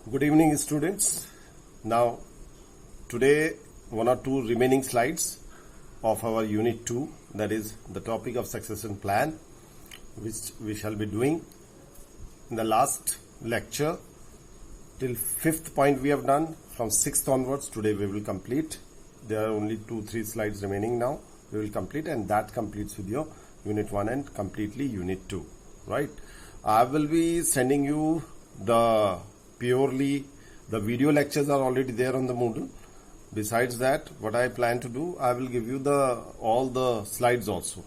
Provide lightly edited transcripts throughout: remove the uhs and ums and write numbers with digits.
Good evening, students. Now, today, one or two remaining slides of our Unit 2, that is the topic of succession plan, which we shall be doing. In the last lecture, till 5th point we have done. From 6th onwards, today we will complete. There are only 2-3 slides remaining now. We will complete, and that completes with your Unit 1 and completely Unit 2, right? I will be sending you the video lectures are already there on the Moodle. Besides that, what I plan to do, I will give you all the slides also.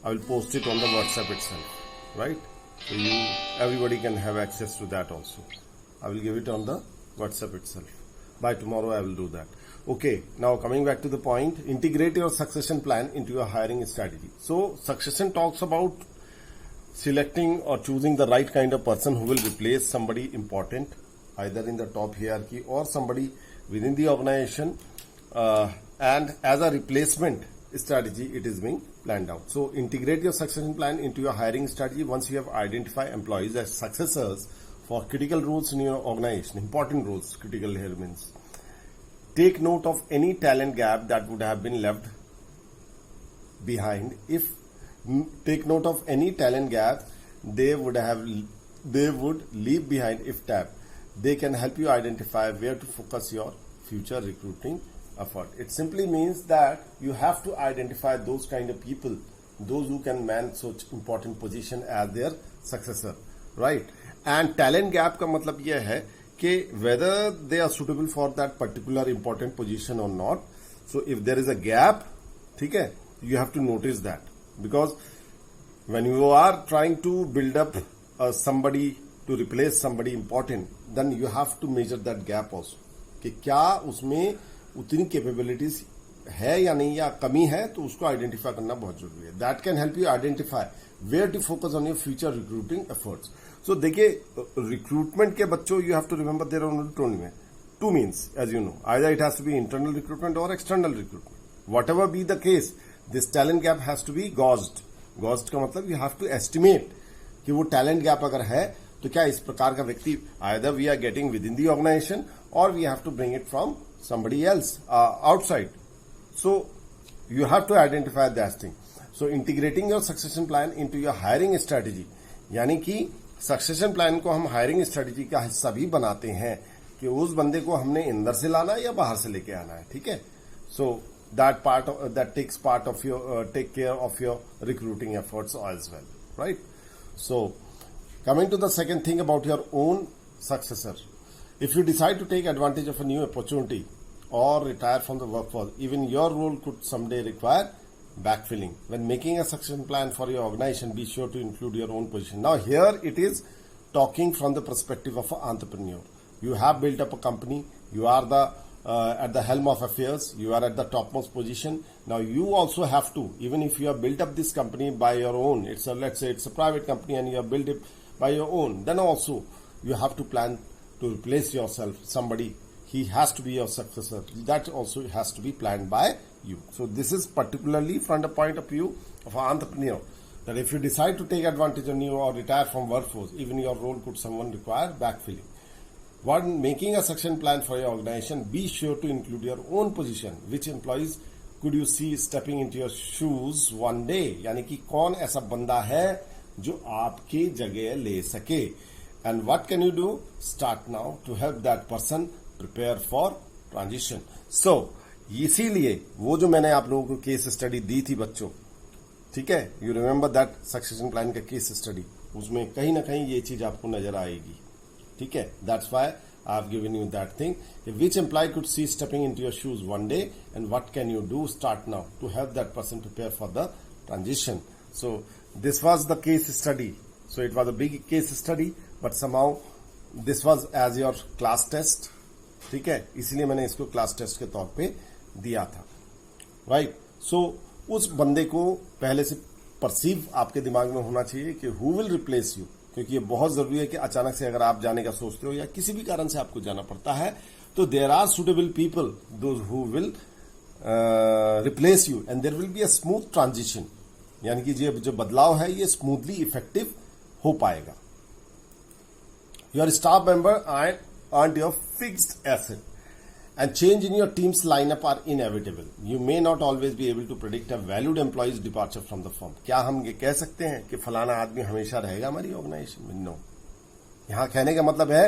I will post it on the WhatsApp itself, right? So everybody can have access to that also. I will give it on the WhatsApp itself. By tomorrow I will do that. Okay, now coming back to the point, integrate your succession plan into your hiring strategy. So succession talks about selecting or choosing the right kind of person who will replace somebody important, either in the top hierarchy or somebody within the organization, and as a replacement strategy it is being planned out. So integrate your succession plan into your hiring strategy once you have identified employees as successors for critical roles in your organization. Important roles, critical here means. Take note of any talent gap that would have been left behind. Take note of any talent gap they would leave behind if tapped. They can help you identify where to focus your future recruiting effort. It simply means that you have to identify those kind of people, those who can man such important position as their successor, right? And talent gap का मतलब यह है कि whether they are suitable for that particular important position or not. So if there is a gap, ठीक है, you have to notice that. Because when you are trying to build up somebody to replace somebody important, then you have to measure that gap also. कि क्या उसमें उतनी capabilities है या नहीं, या कमी है, तो उसको identify करना बहुत जरूरी है. That can help you identify where to focus on your future recruiting efforts. So देखिए, recruitment के बच्चों, you have to remember there are only two means, as you know. Either it has to be internal recruitment or external recruitment. Whatever be the case, this talent gap has to be gauged. Gauged का मतलब you have to estimate कि वो talent gap अगर है तो क्या इस प्रकार का व्यक्ति either we are getting within the organization or we have to bring it from somebody else outside. So you have to identify that thing. So integrating your succession plan into your hiring strategy, यानी कि succession plan को हम hiring strategy का हिस्सा भी बनाते हैं कि उस बंदे को हमने अंदर से लाना है या बाहर से लेके आना है, ठीक है? सो that takes part of your take care of your recruiting efforts as well, right? So coming to the second thing about your own successor, if you decide to take advantage of a new opportunity or retire from the workforce, even your role could someday require backfilling. When making a succession plan for your organization, be sure to include your own position. Now here it is talking from the perspective of an entrepreneur. You have built up a company, you are at the helm of affairs, you are at the topmost position. Now you also have to, even if you have built up this company by your own, let's say it's a private company and you have built it by your own, then also you have to plan to replace yourself. Somebody, he has to be your successor. That also has to be planned by you. So this is particularly from the point of view of an entrepreneur, that if you decide to take advantage of you or retire from workforce, even your role could someone require backfilling. When making a succession plan for your organization, be sure to include your own position. Which employees could you see stepping into your shoes one day? यानी कि कौन ऐसा बंदा है जो आपकी जगह ले सके? And what can you do? Start now to help that person prepare for transition. So इसीलिए वो जो मैंने आप लोगों को केस स्टडी दी थी बच्चों, ठीक है, you remember that succession plan का केस स्टडी, उसमें कहीं ना कहीं ये चीज आपको नजर आएगी, ठीक है? That's why I have given you that thing. Which employ could see stepping into your shoes one day and what can you do start now to help that person prepare for the transition. So this was the case study. So it was a big case study, but somehow this was as your class test, ठीक है? इसलिए मैंने इसको class test के तौर पे दिया था, राइट? सो उस बंदे को पहले से परसीव आपके दिमाग में होना चाहिए कि हु विल रिप्लेस यू, क्योंकि ये बहुत जरूरी है कि अचानक से अगर आप जाने का सोचते हो या किसी भी कारण से आपको जाना पड़ता है, तो there are suitable people those who will replace you and there will be a smooth transition. यानी कि जो बदलाव है ये स्मूथली इफेक्टिव हो पाएगा. Your staff member aren't your fixed asset. And change in your team's lineup are inevitable. You may not always be able to predict a valued employee's departure from the firm. क्या हम ये कह सकते हैं कि फलाना आदमी हमेशा रहेगा हमारी ऑर्गेनाइजेशन में? नो. यहां कहने का मतलब है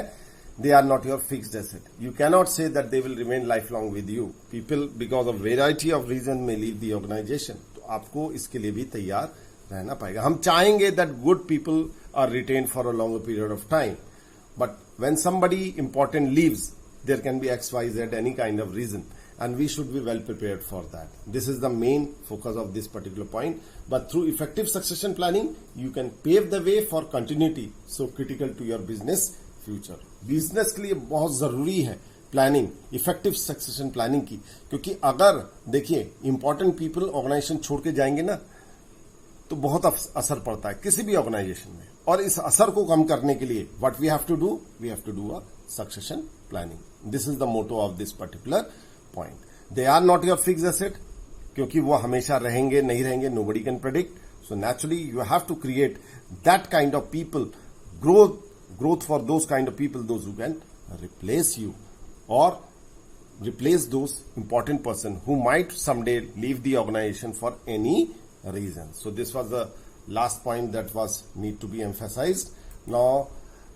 they are not your fixed asset. You cannot say that they will remain lifelong with you. People, because of variety of reasons, may leave the organization. तो आपको इसके लिए भी तैयार रहना पड़ेगा. हम चाहेंगे that good people are retained for a longer period of time. But when somebody important leaves, there can be X, Y, Z, any kind of reason. And we should be well prepared for that. This is the main focus of this particular point. But through effective succession planning, you can pave the way for continuity, so critical to your business future. Business के लिए बहुत जरूरी है planning, effective succession planning की, क्योंकि अगर देखिए important people organisation छोड़ के जाएंगे ना तो बहुत असर पड़ता है किसी भी ऑर्गेनाइजेशन में. और इस असर को कम करने के लिए what we have to do a succession planning. This is the motto of this particular point. They are not your fix asset, क्योंकि वो हमेशा रहेंगे नहीं रहेंगे, nobody can predict. So naturally you have to create that kind of people, growth for those kind of people, those who can replace you or replace those important person who might someday leave the organization for any reason. So this was the last point that was need to be emphasized. Now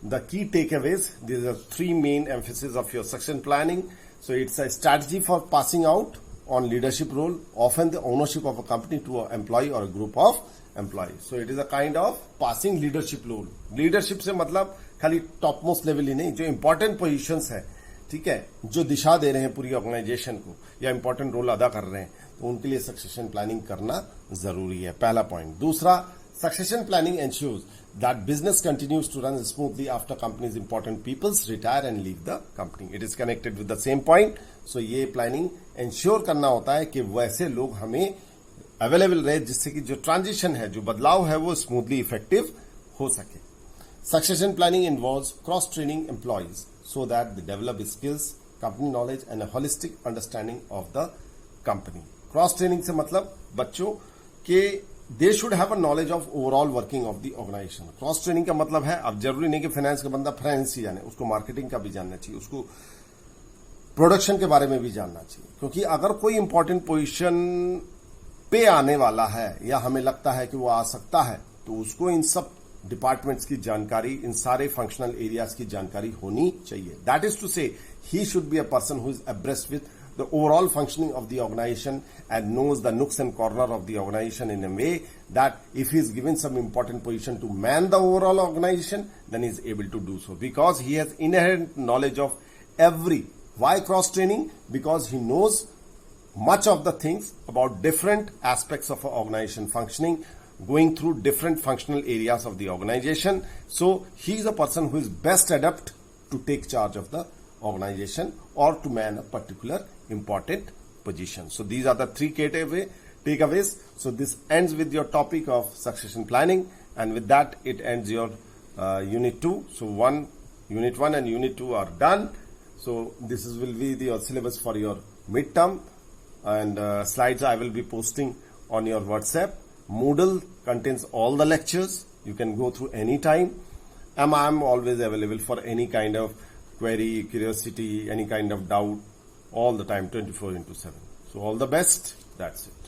the key takeaways, these are three main emphasis of your succession planning. So it's a strategy for passing out on leadership role, often the ownership of a company to an employee or a group of employees. So it is a kind of passing leadership role. Leadership से मतलब खाली top most level ही नहीं, जो important positions है, ठीक है, जो दिशा दे रहे हैं पूरी ऑर्गेनाइजेशन को या इंपॉर्टेंट रोल अदा कर रहे हैं, तो उनके लिए सक्सेशन प्लानिंग करना जरूरी है. पहला पॉइंट. दूसरा, succession planning ensures that business continues to run smoothly after companies important peoples retire and leave the company. It is connected with the same point. So ये प्लानिंग एंश्योर करना होता है कि वैसे लोग हमें अवेलेबल रहे जिससे कि जो ट्रांजिशन है, जो बदलाव है, वो स्मूथली इफेक्टिव हो सके. Succession planning involves cross-training employees so that they develop skills, company knowledge and a holistic understanding of the company. Cross-training से मतलब बच्चों के they should have a knowledge of overall working of the organization. Cross-training का मतलब है, अब जरूरी नहीं कि फाइनेंस का बंदा फाइनेंस ही जाने, उसको मार्केटिंग का भी जानना चाहिए, उसको प्रोडक्शन के बारे में भी जानना चाहिए. क्योंकि अगर कोई इंपॉर्टेंट पोजीशन पे आने वाला है या हमें लगता है कि वो आ सकता है, तो उसको इन सब डिपार्टमेंट्स की जानकारी, इन सारे फंक्शनल एरियाज की जानकारी होनी चाहिए. That is to say he should be a person who is abreast with the overall functioning of the organisation and knows the nooks and corner of the organisation in a way that if he is given some important position to man the overall organisation, then is able to do so because he has inherent knowledge of every. Why cross training? Because he knows much of the things about different aspects of an organization functioning, going through different functional areas of the organization. So he is a person who is best adapt to take charge of the organization or to man a particular important position. So these are the three takeaways. So this ends with your topic of succession planning, and with that it ends your unit 2. So unit 1 and unit 2 are done. So this will be the syllabus for your midterm. And slides I will be posting on your WhatsApp. Moodle contains all the lectures. You can go through any time. And I am always available for any kind of query, curiosity, any kind of doubt, all the time, 24/7. So all the best. That's it.